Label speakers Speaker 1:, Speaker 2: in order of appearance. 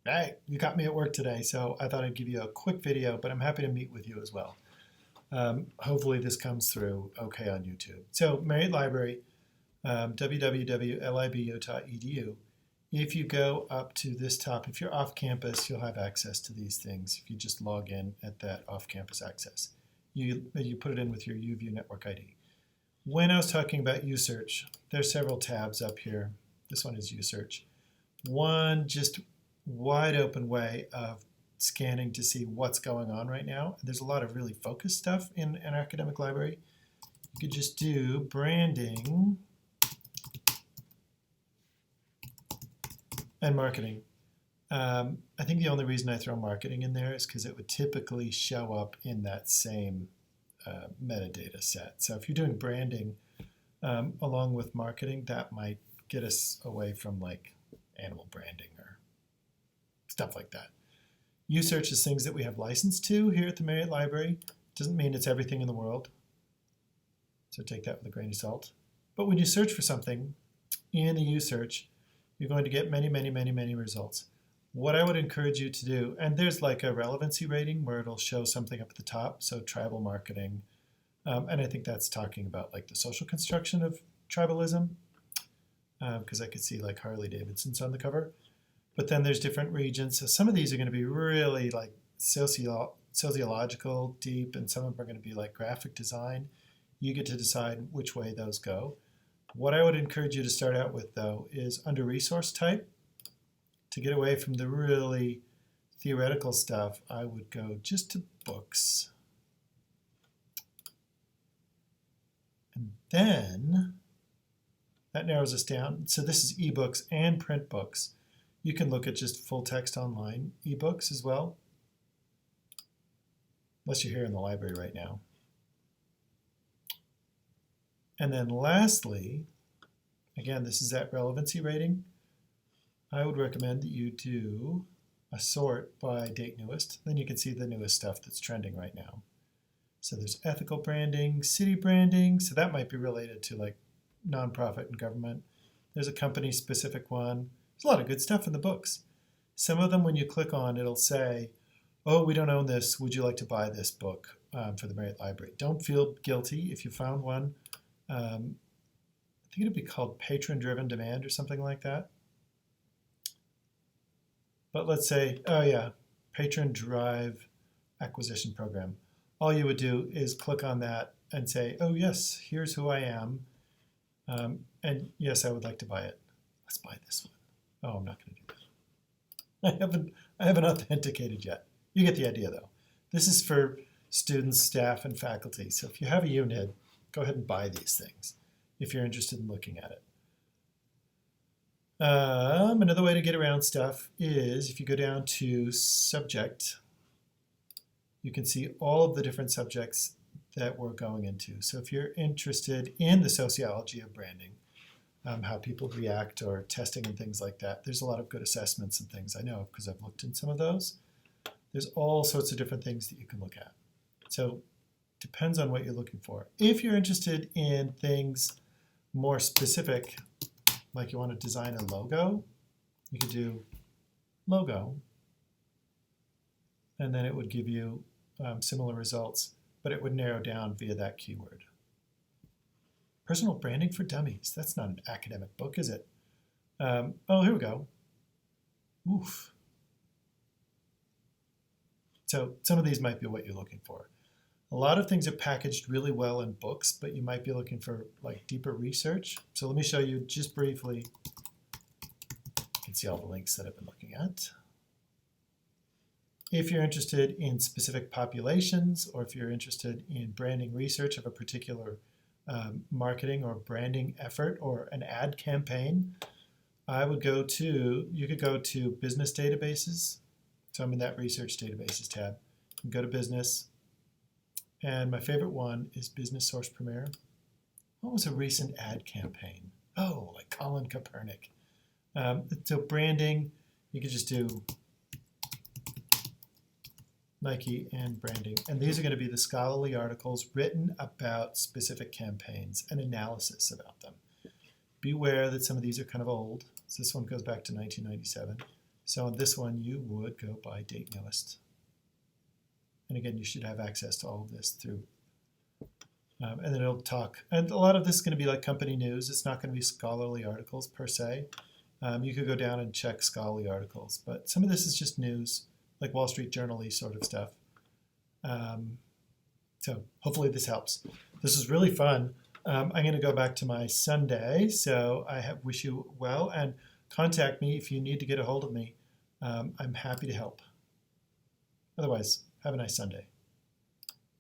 Speaker 1: Hey, you got me at work today, so I thought I'd give you a quick video, but I'm happy to meet with you as well. Hopefully this comes through okay on YouTube. So Marriott Library, www.libutah.edu. If you go up to this top, if you're off campus, you'll have access to these things if you just log in at that off-campus access. You put it in with your UView network ID. When I was talking about USearch, there's several tabs up here. This one is USearch. One just wide open way of scanning to see what's going on right now. There's a lot of really focused stuff in an academic library. You could just do branding and marketing. I think the only reason I throw marketing in there is because it would typically show up in that same metadata set. So if you're doing branding along with marketing, that might get us away from like animal branding or stuff like that. USearch is things that we have license to here at the Marriott Library. Doesn't mean it's everything in the world, so take that with a grain of salt. But when you search for something in the USearch, you're going to get many, many, many, many results. What I would encourage you to do, and there's like a relevancy rating where it'll show something up at the top, so tribal marketing, and I think that's talking about like the social construction of tribalism, because I could see like Harley Davidson's on the cover. But then there's different regions. So some of these are going to be really like sociological, deep, and some of them are going to be like graphic design. You get to decide which way those go. What I would encourage you to start out with, though, is under resource type. To get away from the really theoretical stuff, I would go just to books. And then that narrows us down. So this is ebooks and print books. You can look at just full text online ebooks as well, unless you're here in the library right now. And then lastly, again, this is that relevancy rating. I would recommend that you do a sort by date newest. Then you can see the newest stuff that's trending right now. So there's ethical branding, city branding, so that might be related to like nonprofit and government. There's a company specific one. There's a lot of good stuff in the books. Some of them, when you click on, it'll say, oh, we don't own this. Would you like to buy this book for the Marriott Library? Don't feel guilty if you found one. I think it'd be called patron-driven demand or something like that. But let's say, oh yeah, patron drive acquisition program. All you would do is click on that and say, oh yes, here's who I am. And yes, I would like to buy it. Let's buy this one. Oh, I'm not going to do that. I haven't authenticated yet. You get the idea though. This is for students, staff, and faculty. So if you have a unit, go ahead and buy these things if you're interested in looking at it. Another way to get around stuff is if you go down to subject, you can see all of the different subjects that we're going into. So if you're interested in the sociology of branding, how people react or testing and things like that, there's a lot of good assessments and things I know because I've looked in some of those. There's all sorts of different things that you can look at. So depends on what you're looking for. If you're interested in things more specific, like you want to design a logo, you could do logo, and then it would give you similar results, but it would narrow down via that keyword. Personal branding for dummies. That's not an academic book, is it? Oh, here we go. Oof. So some of these might be what you're looking for. A lot of things are packaged really well in books, but you might be looking for like deeper research. So let me show you just briefly. You can see all the links that I've been looking at. If you're interested in specific populations, or if you're interested in branding research of a particular marketing or branding effort or an ad campaign, I would go to, you could go to business databases. So I'm in that research databases tab. You can go to business. And my favorite one is Business Source Premier. What was a recent ad campaign? Oh, like Colin Kaepernick. So branding, you could just do Nike and branding. And these are going to be the scholarly articles written about specific campaigns and analysis about them. Beware that some of these are kind of old. So this one goes back to 1997. So on this one, you would go by date newest. And again, you should have access to all of this through. And then it'll talk. And a lot of this is going to be like company news. It's not going to be scholarly articles per se. You could go down and check scholarly articles. But some of this is just news, like Wall Street Journal-y sort of stuff. So hopefully this helps. This is really fun. I'm going to go back to my Sunday. So I wish you well. And contact me if you need to get a hold of me. I'm happy to help. Otherwise, have a nice Sunday.